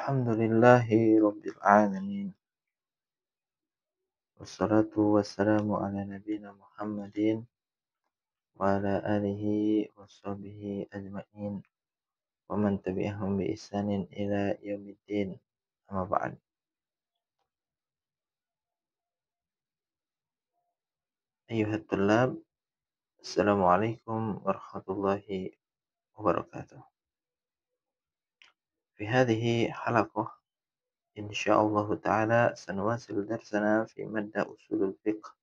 Alhamdulillahi Rabbil Alamin. Wassalatu wassalamu ala nabiyina Muhammadin wa ala alihi wa sahbihi ajma'in wa man tabi'ahum bi ihsanin ila yaumiddin. Amma ba'd. Ayyuhat tullab, assalamualaikum warahmatullahi wabarakatuh. في هذه حلقة إن شاء الله تعالى سنواصل درسنا في مادة أصول الفقه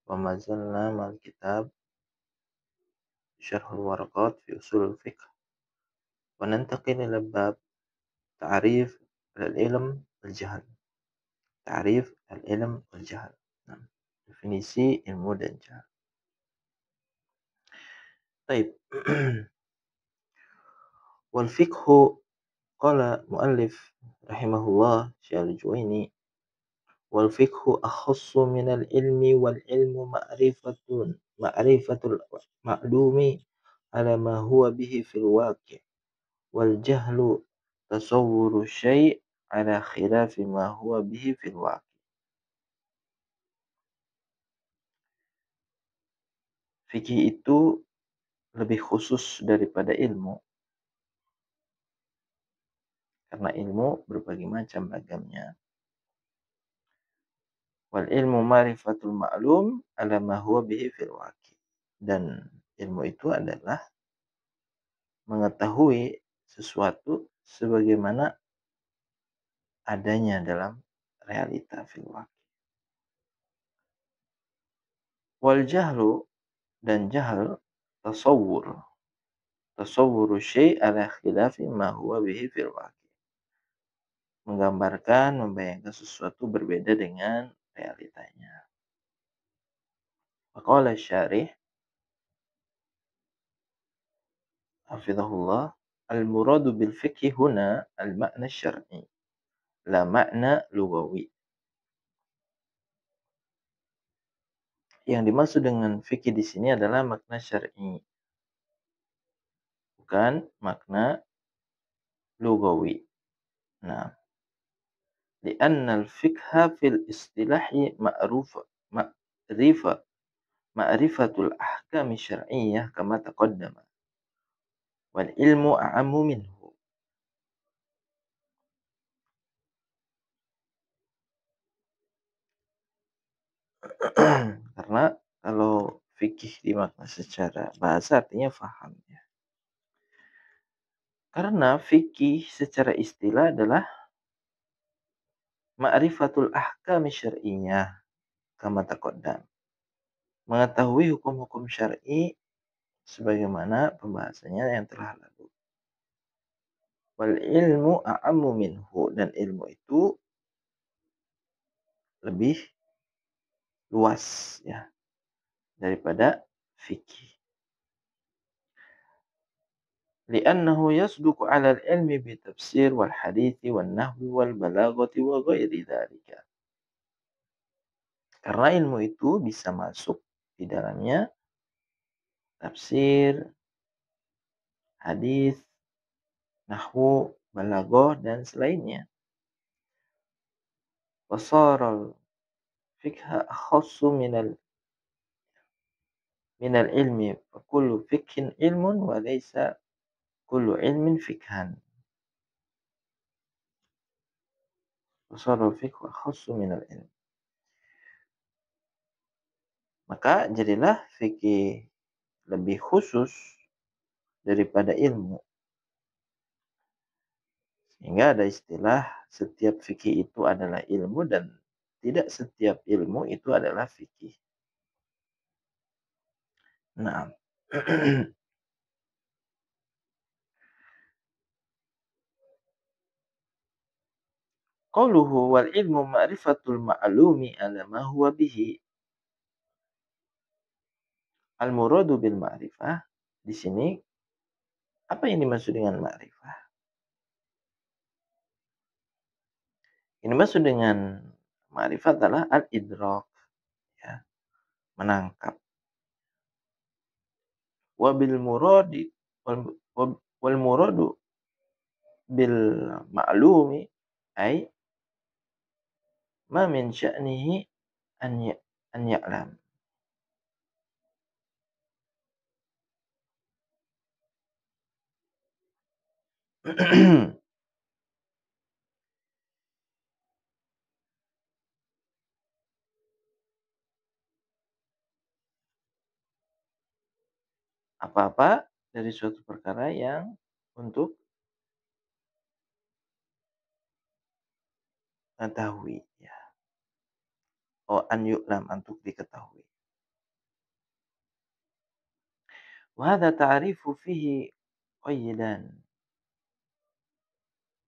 وما زلنا مع الكتاب شرح الورقات في أصول الفقه وننتقل إلى باب تعريف العلم والجهل. Ta'rif al-ilm wal jahl. Nah, definisi ilmu dan jahl. Baik. Wal fiqhu qala muallif rahimahullah Syekh Al-Juwaini wal fiqhu akhassu min al-ilmi wal ilmu ma'rifatul ma'lumi ala ma huwa bihi fil waqi' wal jahlu tasawwuru syai' ala khilafi ma huwa bihi fil waqi'. Fikih itu lebih khusus daripada ilmu. Karena ilmu berbagai macam ragamnya. Wal ilmu ma'rifatul ma'lum ala ma huwa bihi fil waqi'. Dan ilmu itu adalah mengetahui sesuatu sebagaimana adanya dalam realita fil waqi'. Wal jahlu dan jahl tasawwuru syai' ala khilafi ma huwa bihi fil waqi'. Menggambarkan, membayangkan sesuatu berbeda dengan realitanya. Faqala syarih hafizahullah al-muradu bil fiqhi huna al-ma'na syar'i la ma'na lughawi. Yang dimaksud dengan fikih di sini adalah makna syar'i, bukan makna lughawi. Nah, li'anna al-fiqha fil istilahi ma'rifatul ahkami syar'iyyah kama taqaddama wal ilmu a'ammu minhu. Karena kalau fikih dimakna secara bahasa artinya faham ya. Karena fikih secara istilah adalah ma'rifatul ahkami syar'iyyah kama taqaddam. Mengetahui hukum-hukum syar'i sebagaimana pembahasannya yang telah lalu. Wal ilmu a'ammu minhu, dan ilmu itu lebih luas ya daripada fikih. Li'annahu yasduqu 'ala al-ilmi bi tafsir wal hadithi wan nahwi wal balaghati wa ghairi dzalika. Karena ilmu itu bisa masuk di dalamnya tafsir, hadis, nahwu, balaghah dan selainnya. Wasaral fiqha akhassu minal ilmi fa kullu fiqhin ilmun wa laysa kullu ilmin fiqhan. Wasaral fiqhu akhassu minal ilmi. Maka jadilah fikih lebih khusus daripada ilmu. Sehingga ada istilah setiap fikih itu adalah ilmu dan tidak setiap ilmu itu adalah fikih. Nah, qauluhu wal ilmu ma'rifatul ma'lumi ala ma huwa bihi. Al-muradu bil ma'rifah di sini apa yang dimaksud dengan ma'rifah? Ini maksud dengan ma'rifat adalah al-idrak ya, menangkap. Wal muradu bil ma'lumi ay ma min sya'nihi an ya'lam. Apa-apa dari suatu perkara yang untuk mengetahui, ya. Oh, an yu'lam, untuk diketahui. Wa hadza ta'rifu fihi qayyidan.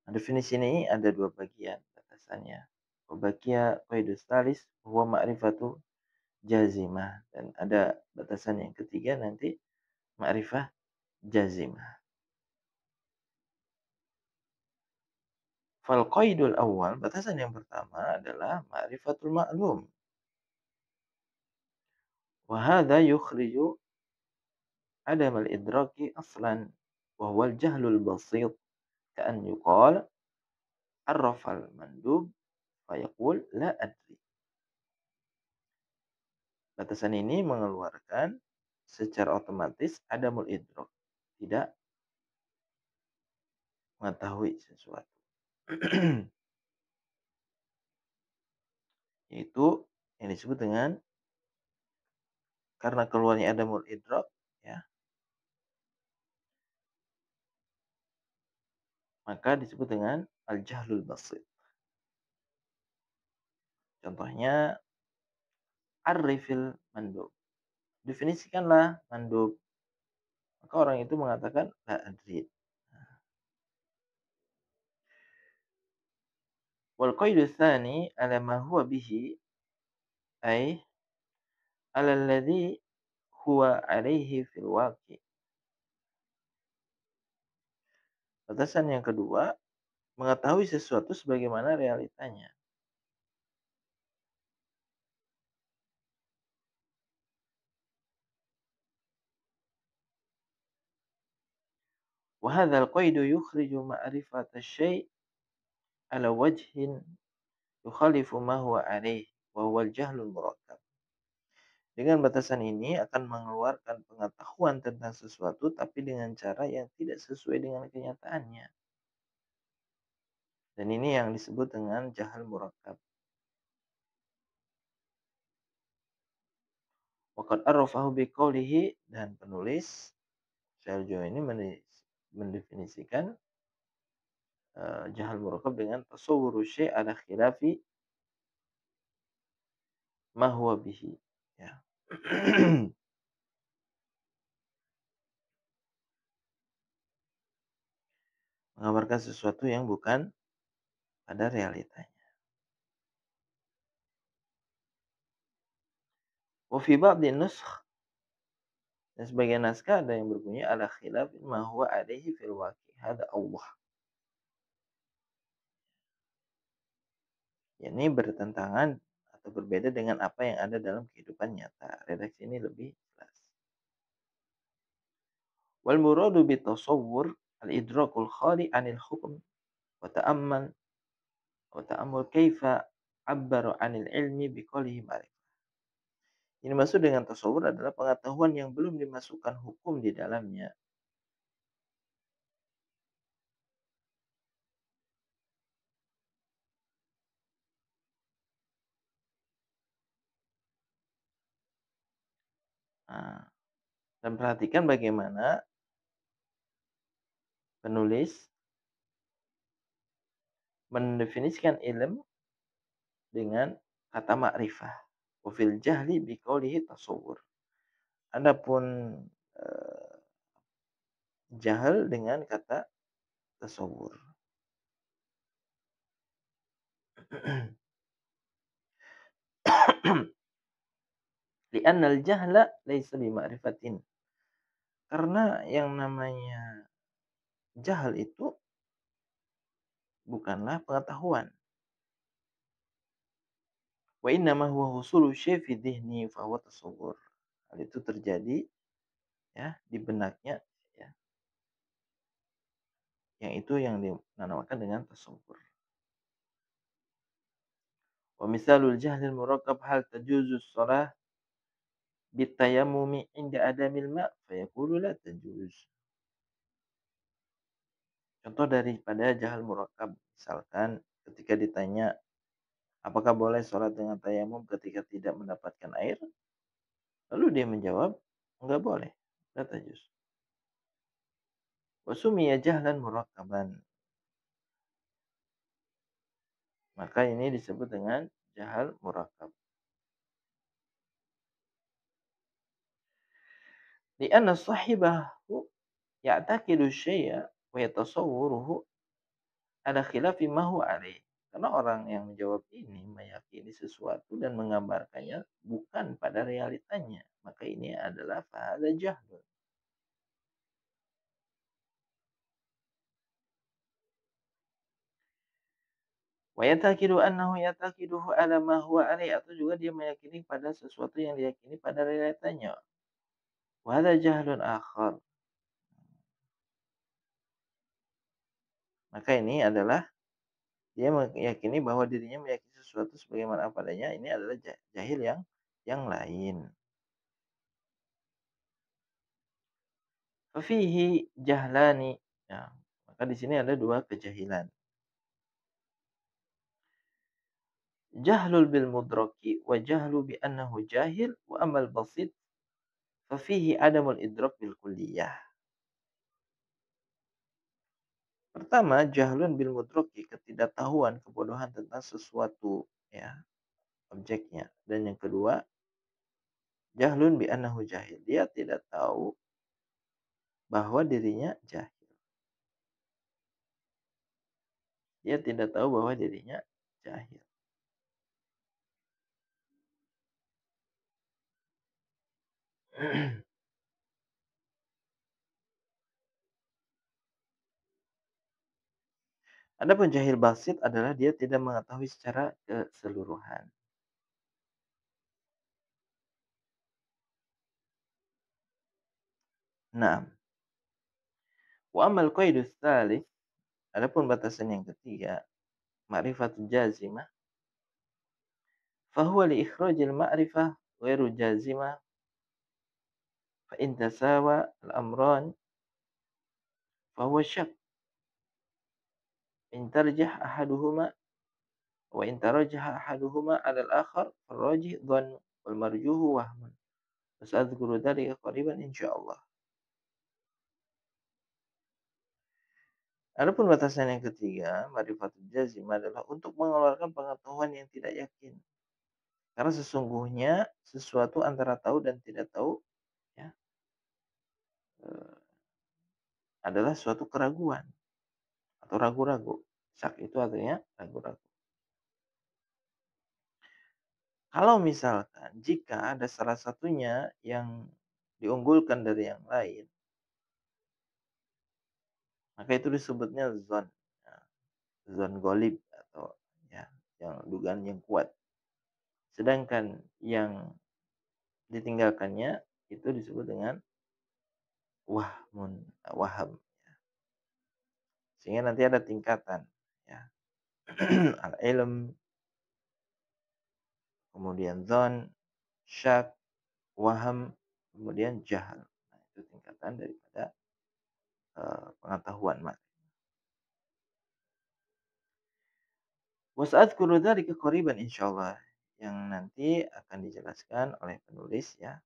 Nah, definisi ini ada dua bagian batasannya. Wa baqiya qaidus tsalis huwa ma'rifatu jazimah, dan ada batasan yang ketiga nanti ma'rifah jazimah. Fal qaidul awal, batasan yang pertama adalah ma'rifatul ma'lum. Wa hadza yukhriju adam al-idraki aslan wa huwa al-jahlul basit, ka'an yuqal arrafa al-mandub fa yaqul la adri. Batasan ini mengeluarkan secara otomatis adamul idrak, tidak mengetahui sesuatu. Yaitu yang disebut dengan karena keluarnya adamul idrak, ya, maka disebut dengan al-jahlul basit. Contohnya arifil mandub. Definisikanlah mandub. Maka orang itu mengatakan la adri. Wal qaidu tsani ala ma huwa bihi ay ala alladhi huwa alaihi fil waqi. Batasan yang kedua, mengetahui sesuatu sebagaimana realitanya. Wa hadzal qaidu yukhriju ma'rifata asy-syai' ala wajhin yukhalifu ma huwa alaih wa huwa al-jahlul murakkab. Dengan batasan ini akan mengeluarkan pengetahuan tentang sesuatu tapi dengan cara yang tidak sesuai dengan kenyataannya. Dan ini yang disebut dengan jahal murakkab. Waqad arrafahu biqaulihi, dan penulis Sergio ini mendefinisikan jahal murakkab dengan tasawwuru syai' ala khilafi ma huwa bihi, ya. Mengabarkan sesuatu yang bukan pada realitanya. Wa fi ba'dhi nusakh, dan sebagian naskah ada yang berbunyi ala khilaf ma huwa alaihi fil waqi hada Allah. Ini bertentangan atau berbeda dengan apa yang ada dalam kehidupan nyata. Redaksi ini lebih jelas. Wal muradu bi tasawwur al-idrakul khali 'anil hukm wa ta'ammul kaifa 'abbaru 'anil ilmi bi qawlihi ma'rifah. Ini maksud dengan tasawwur adalah pengetahuan yang belum dimasukkan hukum di dalamnya. Nah, dan perhatikan bagaimana penulis mendefinisikan ilmu dengan kata ma'rifah. Wa fil jahli biqaulihi tasawwur. Adapun jahal dengan kata tasawwur. Li'anna al-jahla laysa bima'rifatin. Karena yang namanya jahal itu bukanlah pengetahuan. Wa inna ma huwa husulu syai' fi dhihni fa huwa tasawwur. Hal itu terjadi, ya, di benaknya, ya, yang itu yang dinamakan dengan tasawwur. Wa misalul jahlil murakkab hal tajuzus shalah bitayammumi inda adamil ma' fayaqulu la tajuz. Contoh daripada jahal murakkab, misalkan ketika ditanya, apakah boleh sholat dengan tayamum ketika tidak mendapatkan air? Lalu dia menjawab, enggak boleh, la tajuz. Wa sumiya jahlan murakkaban. Maka ini disebut dengan jahal murakkab. Lianna sahibahu ya'taqidu syai'a wa yatasawwaruhu ala khilafi ma huwa alaih. Karena orang yang menjawab ini meyakini sesuatu dan menggambarkannya bukan pada realitanya. Maka ini adalah fahadha jahlun. Wa yataqidu annahu yataqiduhu ala ma huwa alaih. Atau juga dia meyakini pada sesuatu yang diyakini pada realitanya. Wa hadha jahlun akhar. Maka ini adalah dia meyakini bahwa dirinya meyakini sesuatu sebagaimana apa adanya. Ini adalah jahil yang lain. Fafihi jahlani. Ya, maka di sini ada dua kejahilan. Jahlul bil mudraki wa jahlu bi annahu jahil wa amal basit fafihi adamul idrak bil kulliyah. Pertama, jahlun bil mudraki, ketidaktahuan, kebodohan tentang sesuatu, ya, objeknya. Dan yang kedua, jahlun bi annahu jahil, dia tidak tahu bahwa dirinya jahil. Dia tidak tahu bahwa dirinya jahil. Adapun jahil basit adalah dia tidak mengetahui secara keseluruhan. Nah, wa amal qaidus tsalits, adapun batasan yang ketiga, ma'rifatul jazimah, fahuwa li ikhrajil ma'rifah ghairu jazimah fa in tasawa al-amran fahuwa syak. In tarjah ahaduhuma wa in tarajjaha ahaduhuma 'ala al-akhar farrajih dhann wal marjuhu wahmun. Fasadzkuru dzalika qariban insyaallah. Adapun batasan yang ketiga, ma'rifatul jazim adalah untuk mengeluarkan pengetahuan yang tidak yakin. Karena sesungguhnya sesuatu antara tahu dan tidak tahu, ya, eh, adalah suatu keraguan atau ragu-ragu. Syak itu artinya ragu-ragu. Kalau misalkan jika ada salah satunya yang diunggulkan dari yang lain, maka itu disebutnya zon. Ya, zon golib atau, ya, yang dugaan yang kuat. Sedangkan yang ditinggalkannya itu disebut dengan wahmun, waham. Sehingga nanti ada tingkatan, ya. Al-ilm, kemudian zon, syak, waham, kemudian jahal. Nah, itu tingkatan daripada pengetahuan. Wasa'adzkuru dzalika qariban insyaallah, yang nanti akan dijelaskan oleh penulis, ya,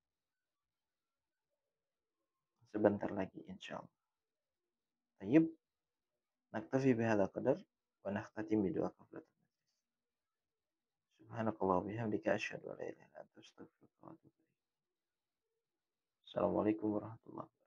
sebentar lagi insyaallah. Baik, naktafi bihadza qadar wa nakhtatim bi du'a kafaratul majlis. Subhanakallah wa bihamdika asyhadu an la ilaha illa anta astaghfiruka wa atubu ilaik. Assalamualaikum warahmatullahi wabarakatuh.